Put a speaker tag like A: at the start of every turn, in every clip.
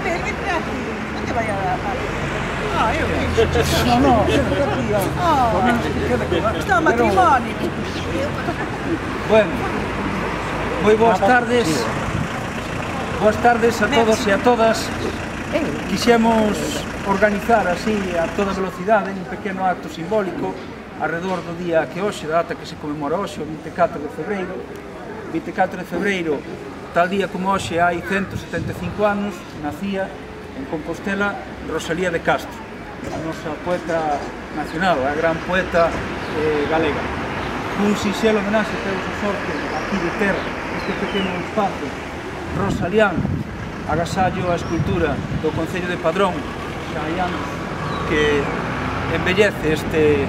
A: ver, vete aquí. Non te vaya a dar. Eu
B: No, quédate aquí, por menos que quede con...
A: está o matrimonio.
B: Bueno, moi boas tardes. Boas tardes a todos e a todas. Quixemos organizar así a toda velocidade un pequeno acto simbólico alrededor do día que hoxe, da data que se conmemora hoxe, o 24 de febreiro. 24 de febreiro, tal día como hoxe, hai 175 anos, nacía en Compostela Rosalía de Castro, a nosa poeta nacional, a gran poeta galega. Un sinxelo homenaxe, temos a sorte aquí de ter este pequeno espazo rosaliano, agasallo a escultura do Concello de Padrón, xa hai anos que embellece este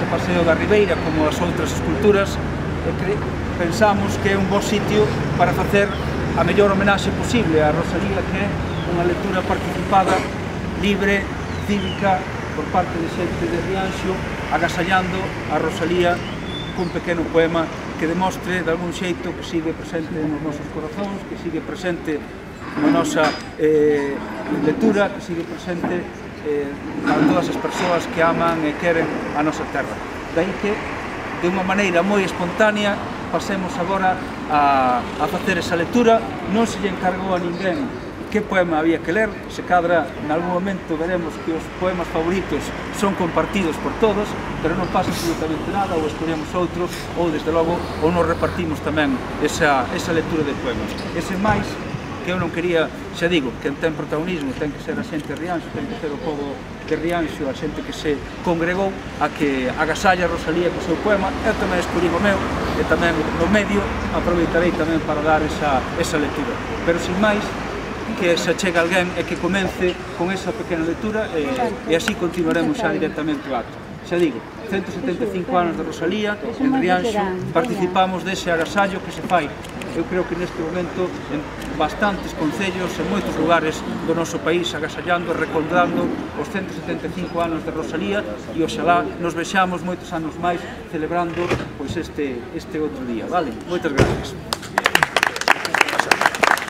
B: paseo da Ribeira como as outras esculturas, e que pensamos que é un bo sitio para facer a mellor homenaxe posible a Rosalía, que é unha lectura participada, libre, cívica, por parte de xente de Rianxo, agasallando a Rosalía cun pequeno poema que demostre de algún xeito que sigue presente nos nosos corazóns, que sigue presente na nosa lectura, que sigue presente para todas as persoas que aman e queren a nosa terra. Daí que, de unha maneira moi espontánea, pasemos agora a facer esa lectura. Non se lle encargou a ninguén que poema había que ler, se cadra, en algún momento veremos que os poemas favoritos son compartidos por todos, pero non pasa absolutamente nada, ou escolhemos outros, ou desde logo, ou nos repartimos tamén esa lectura de poemas. Ese máis, que eu non quería, xa digo, quen ten protagonismo ten que ser a xente de Rianxo, ten que ser o pobo de Rianxo, a xente que se congregou a que agasalla a Rosalía co seu poema. Eu tamén escolhi o meu, e tamén no medio aproveitarei tamén para dar esa lectura. Pero sin máis, que se achega alguén e que comence con esa pequena lectura e así continuaremos xa directamente o acto. Xa digo, 175 anos de Rosalía, en Rianxo, participamos dese agasallo que se fai, eu creo que neste momento, en bastantes concellos, en moitos lugares do noso país, agasallando e recordando os 175 anos de Rosalía, e oxalá nos vexamos moitos anos máis celebrando pois este outro día, vale? Moitas gracias.